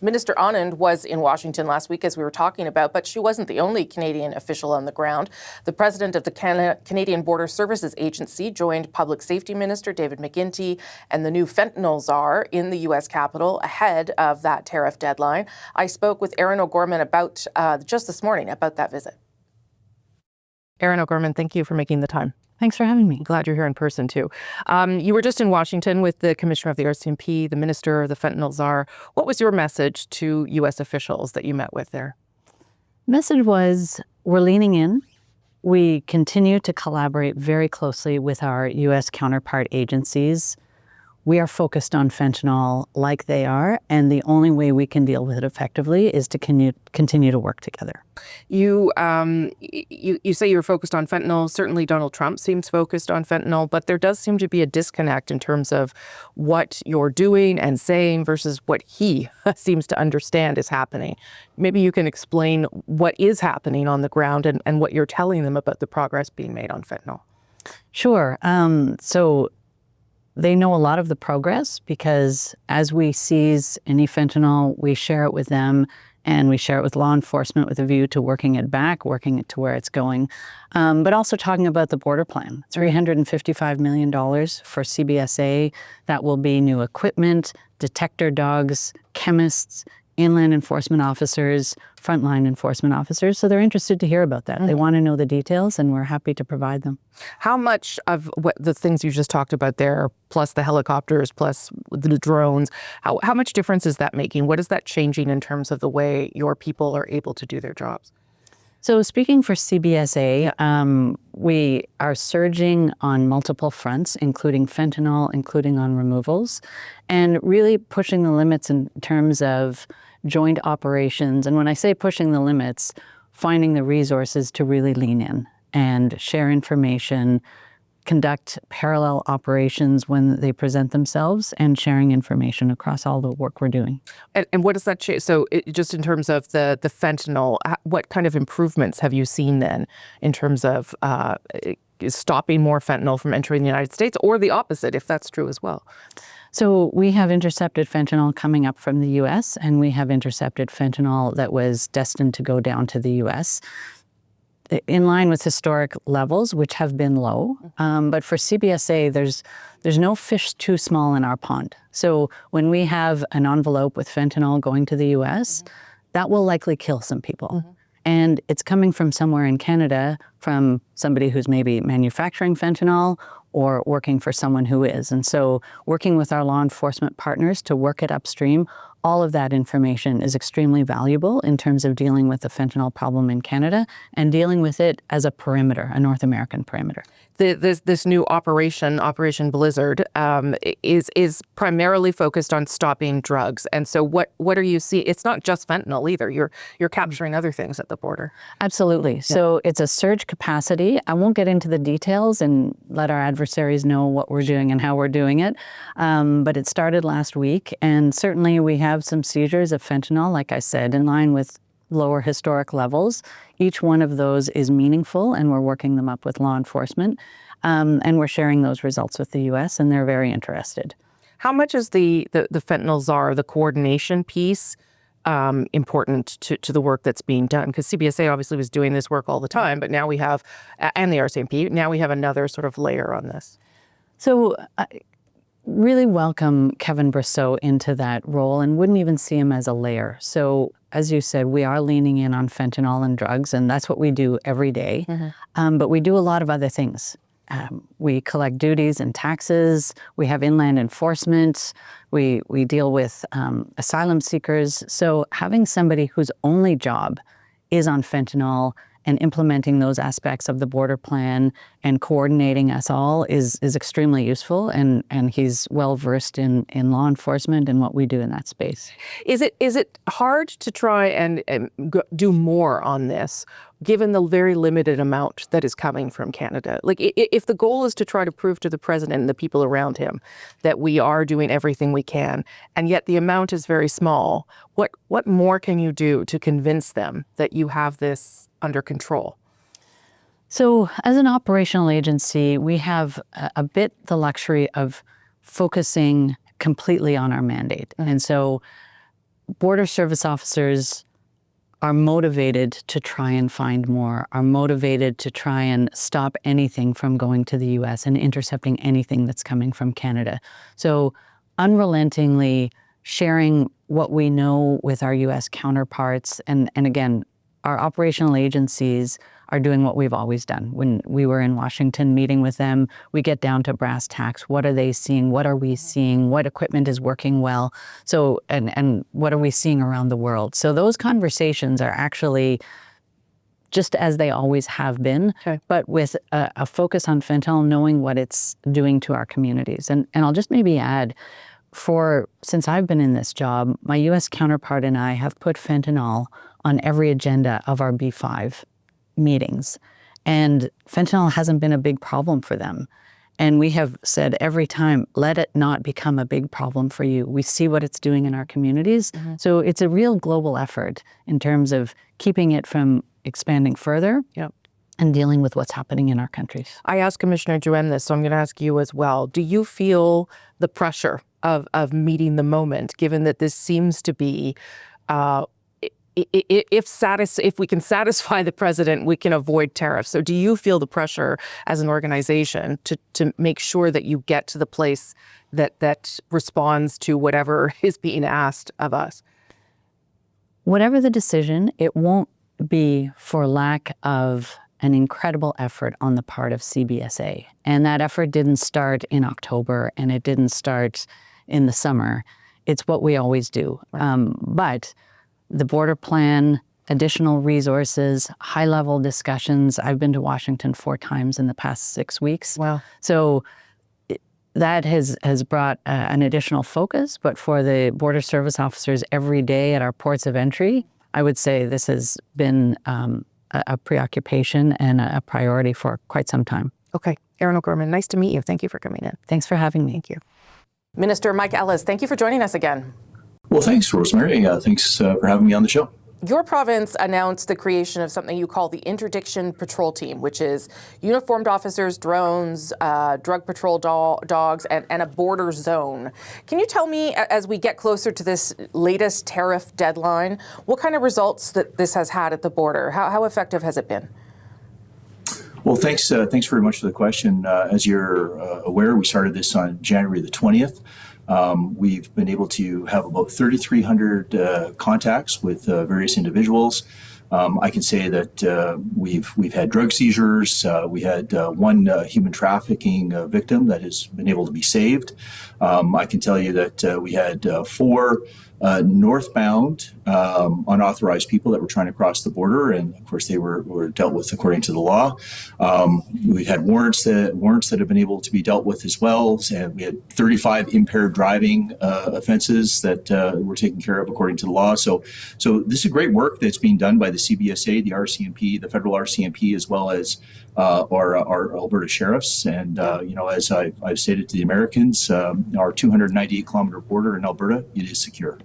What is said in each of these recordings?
Minister Anand was in Washington last week, as we were talking about, but she wasn't the only Canadian official on the ground. The president of the Canadian Border Services Agency joined Public Safety Minister David McGuinty and the new fentanyl czar in the U.S. Capitol ahead of that tariff deadline. I spoke with Erin O'Gorman about just this morning about that visit. Erin O'Gorman, thank you for making the time. Thanks for having me. Glad you're here in person, too. You were just in Washington with the commissioner of the RCMP, the minister, the fentanyl czar. What was your message to U.S. officials that you met with there? Message was, we're leaning in. We continue to collaborate very closely with our U.S. counterpart agencies. We are focused on fentanyl like they are, and the only way we can deal with it effectively is to continue to work together. You say you're focused on fentanyl. Certainly Donald Trump seems focused on fentanyl, but there does seem to be a disconnect in terms of what you're doing and saying versus what he seems to understand is happening. Maybe you can explain what is happening on the ground and what you're telling them about the progress being made on fentanyl. Sure. So they know a lot of the progress because as we seize any fentanyl, we share it with them and we share it with law enforcement with a view to working it back, working it to where it's going. But also talking about the border plan, $355 million for CBSA. That will be new equipment, detector dogs, chemists, inland enforcement officers, frontline enforcement officers. So they're interested to hear about that. They want to know the details, and we're happy to provide them. How much of what the things you just talked about there, plus the helicopters, plus the drones, how much difference is that making? What is that changing in terms of the way your people are able to do their jobs? So speaking for CBSA, we are surging on multiple fronts, including fentanyl, including on removals, and really pushing the limits in terms of joint operations. And when I say pushing the limits, finding the resources to really lean in and share information, conduct parallel operations when they present themselves, and sharing information across all the work we're doing. And what does that change? So just in terms of the fentanyl, what kind of improvements have you seen then in terms of stopping more fentanyl from entering the United States, or the opposite, if that's true as well? So we have intercepted fentanyl coming up from the U.S., and we have intercepted fentanyl that was destined to go down to the U.S., in line with historic levels, which have been low. But for CBSA, there's no fish too small in our pond. So when we have an envelope with fentanyl going to the U.S., that will likely kill some people. And it's coming from somewhere in Canada, from somebody who's maybe manufacturing fentanyl or working for someone who is. And so working with our law enforcement partners to work it upstream, all of that information is extremely valuable in terms of dealing with the fentanyl problem in Canada and dealing with it as a perimeter, a North American perimeter. This new Operation Blizzard is primarily focused on stopping drugs. And so what are you seeing? It's not just fentanyl either. You're capturing other things at the border. Absolutely. Yeah. So it's a surge capacity. I won't get into the details and let our adversaries know what we're doing and how we're doing it. But it started last week. And certainly we have some seizures of fentanyl, like I said, in line with lower historic levels. Each one of those is meaningful, and we're working them up with law enforcement. And we're sharing those results with the U.S., and they're very interested. How much is the fentanyl czar, the coordination piece, important to the work that's being done? Because CBSA obviously was doing this work all the time, but now we have, and the RCMP, now we have another sort of layer on this. So really welcome Kevin Brosseau into that role and wouldn't even see him as a layer. So as you said, we are leaning in on fentanyl and drugs, and that's what we do every day. But we do a lot of other things. We collect duties and taxes. We have inland enforcement. We deal with asylum seekers. So having somebody whose only job is on fentanyl and implementing those aspects of the border plan and coordinating us all is extremely useful, and he's well versed in law enforcement and what we do in that space. Is it hard to try and do more on this, given the very limited amount that is coming from Canada? Like, if the goal is to try to prove to the president and the people around him that we are doing everything we can, and yet the amount is very small, what more can you do to convince them that you have this under control? So as an operational agency, we have a bit the luxury of focusing completely on our mandate. And so border service officers are motivated to try and find more, are motivated to try and stop anything from going to the U.S. and intercepting anything that's coming from Canada. So unrelentingly sharing what we know with our U.S. counterparts. And again, our operational agencies are doing what we've always done. When we were in Washington meeting with them, we get down to brass tacks. What are they seeing? What are we seeing? What equipment is working well? So, and what are we seeing around the world? So those conversations are actually just as they always have been, but with a focus on fentanyl, knowing what it's doing to our communities. And I'll just maybe add, since I've been in this job, my U.S. counterpart and I have put fentanyl on every agenda of our B5 meetings. And fentanyl hasn't been a big problem for them. And we have said every time, let it not become a big problem for you. We see what it's doing in our communities. So it's a real global effort in terms of keeping it from expanding further and dealing with what's happening in our countries. I asked Commissioner Joanne this, so I'm going to ask you as well. Do you feel the pressure of meeting the moment, given that this seems to be, if we can satisfy the president, we can avoid tariffs. So do you feel the pressure as an organization to make sure that you get to the place that responds to whatever is being asked of us? Whatever the decision, it won't be for lack of an incredible effort on the part of CBSA. And that effort didn't start in October, and it didn't start in the summer. It's what we always do. But the border plan, additional resources, high-level discussions. I've been to Washington 4 times in the past 6 weeks. Wow. So that has brought an additional focus. But for the border service officers every day at our ports of entry, I would say this has been a preoccupation and a priority for quite some time. Okay. Erin O'Gorman, nice to meet you. Thank you for coming in. Thanks for having me. Thank you. Minister Mike Ellis, thank you for joining us again. Well, thanks, Rosemary. Thanks for having me on the show. Your province announced the creation of something you call the Interdiction Patrol Team, which is uniformed officers, drones, drug patrol dogs, and a border zone. Can you tell me, as we get closer to this latest tariff deadline, what kind of results that this has had at the border? How effective has it been? Well, thanks very much for the question. As you're aware, we started this on January the 20th. We've been able to have about 3,300 contacts with various individuals. I can say that we've had drug seizures. We had one human trafficking victim that has been able to be saved. I can tell you that we had 4 northbound unauthorized people that were trying to cross the border, and of course they were dealt with according to the law. We had warrants that have been able to be dealt with as well, and we had 35 impaired driving offenses that were taken care of according to the law. So this is great work that's being done by the CBSA, the RCMP, the federal RCMP, as well as our Alberta sheriffs. And as I've stated to the Americans, our 298-kilometer border in Alberta, it is secure.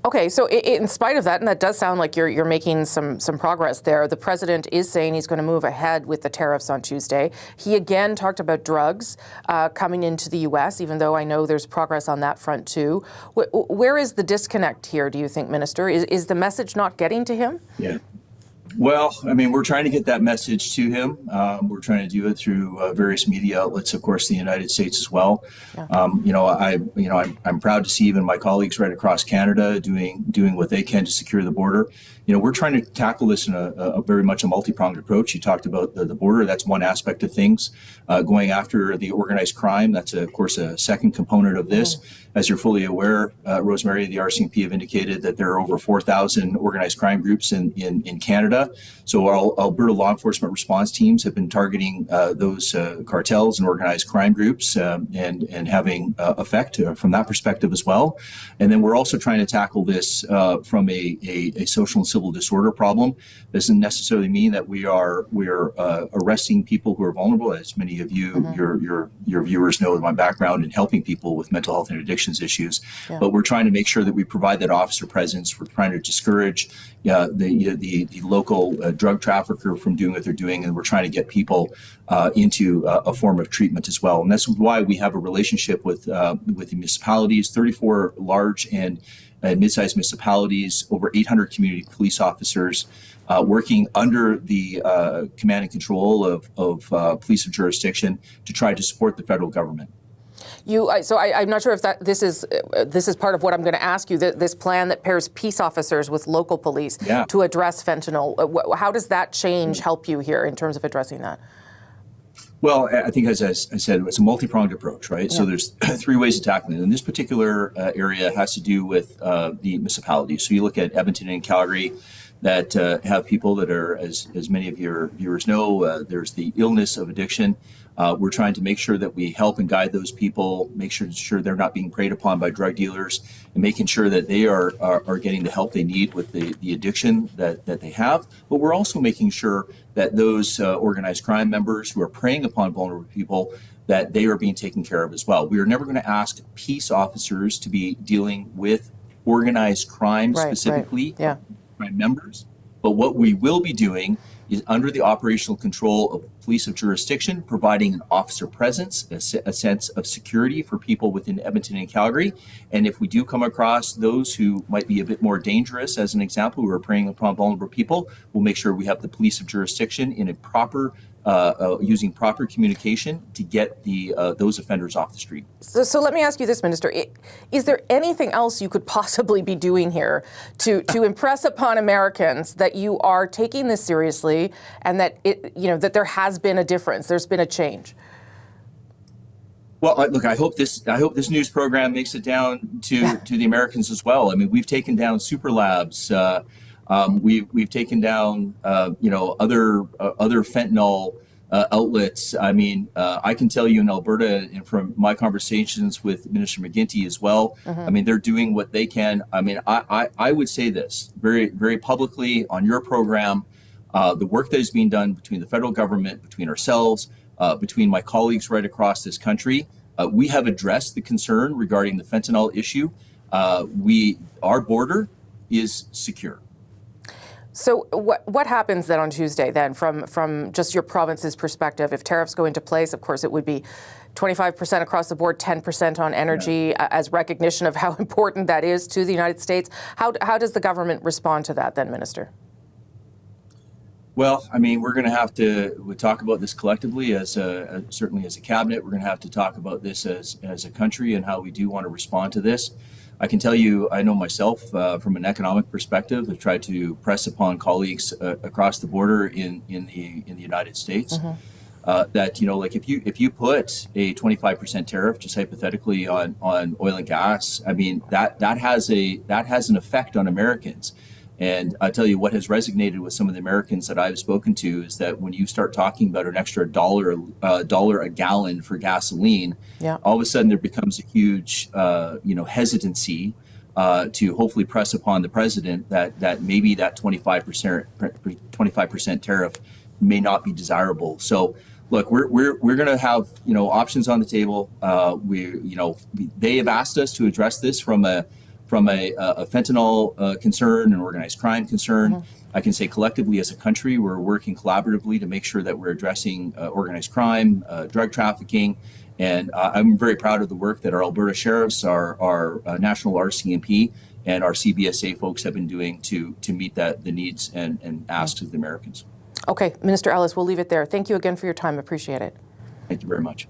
Okay, so in spite of that, and that does sound like you're making some progress there, the president is saying he's going to move ahead with the tariffs on Tuesday. He again talked about drugs coming into the U.S., even though I know there's progress on that front too. Where is the disconnect here, do you think, Minister? Is the message not getting to him? Yeah. Well, I mean, we're trying to get that message to him. We're trying to do it through various media outlets, of course, the United States as well. Yeah. I'm proud to see even my colleagues right across Canada doing what they can to secure the border. We're trying to tackle this in a very much a multi-pronged approach. You talked about the border. That's one aspect of things. Going after the organized crime, that's, of course, a second component of this. As you're fully aware, Rosemary, the RCMP have indicated that there are over 4,000 organized crime groups in Canada. So our Alberta law enforcement response teams have been targeting those cartels and organized crime groups and having effect from that perspective as well. And then we're also trying to tackle this from a social and civil disorder problem. Doesn't necessarily mean that we are arresting people who are vulnerable. As many of you, your viewers know my background in helping people with mental health and addictions issues. Yeah. But we're trying to make sure that we provide that officer presence. We're trying to discourage the local drug trafficker from doing what they're doing, and we're trying to get people into a form of treatment as well. And that's why we have a relationship with the municipalities, 34 large and and mid-sized municipalities, over 800 community police officers working under the command and control of police of jurisdiction to try to support the federal government. I'm not sure if this is part of what I'm going to ask you. This plan that pairs peace officers with local police to address fentanyl. How does that change help you here in terms of addressing that? Well, I think, as I said, it's a multi-pronged approach, right? Yeah. So there's three ways of tackling it. And this particular area has to do with the municipalities. So you look at Edmonton and Calgary that have people that are, as many of your viewers know, there's the illness of addiction. We're trying to make sure that we help and guide those people, make sure they're not being preyed upon by drug dealers, and making sure that they are getting the help they need with the addiction that they have. But we're also making sure that those organized crime members who are preying upon vulnerable people, that they are being taken care of as well. We are never going to ask peace officers to be dealing with organized crime specifically, crime members. But what we will be doing is, under the operational control of police of jurisdiction, providing an officer presence, a sense of security for people within Edmonton and Calgary. And if we do come across those who might be a bit more dangerous, as an example, who are preying upon vulnerable people, we'll make sure we have the police of jurisdiction in a proper, using proper communication to get those offenders off the street. So let me ask you this, Minister. Is there anything else you could possibly be doing here to impress upon Americans that you are taking this seriously and that that there has been a difference, there's been a change? Well, look, I hope this news program makes it down to the Americans as well. I mean, we've taken down super labs. We've taken down other fentanyl outlets. I mean, I can tell you in Alberta, and from my conversations with Minister McGuinty as well, I mean, they're doing what they can. I mean, I would say this very, very publicly on your program. The work that is being done between the federal government, between ourselves, between my colleagues right across this country, we have addressed the concern regarding the fentanyl issue. Our border is secure. So what happens then on Tuesday then from just your province's perspective? If tariffs go into place, of course, it would be 25% across the board, 10% on energy as recognition of how important that is to the United States. How does the government respond to that then, Minister? Well, I mean, we're going to have to talk about this collectively certainly as a cabinet. We're going to have to talk about this as a country and how we do want to respond to this. I can tell you, I know myself from an economic perspective, I've tried to press upon colleagues across the border in the United States that, like if you put a 25% tariff, just hypothetically, on oil and gas, I mean, that has an effect on Americans. And I tell you what has resonated with some of the Americans that I've spoken to is that when you start talking about an extra dollar a gallon for gasoline, all of a sudden there becomes a huge, hesitancy to hopefully press upon the president that maybe that 25% tariff may not be desirable. So, look, we're going to have options on the table. They have asked us to address this from a fentanyl concern and organized crime concern. I can say collectively as a country, we're working collaboratively to make sure that we're addressing organized crime, drug trafficking. And I'm very proud of the work that our Alberta sheriffs, our national RCMP, and our CBSA folks have been doing to meet the needs and asks of the Americans. Okay, Minister Ellis, we'll leave it there. Thank you again for your time. Appreciate it. Thank you very much.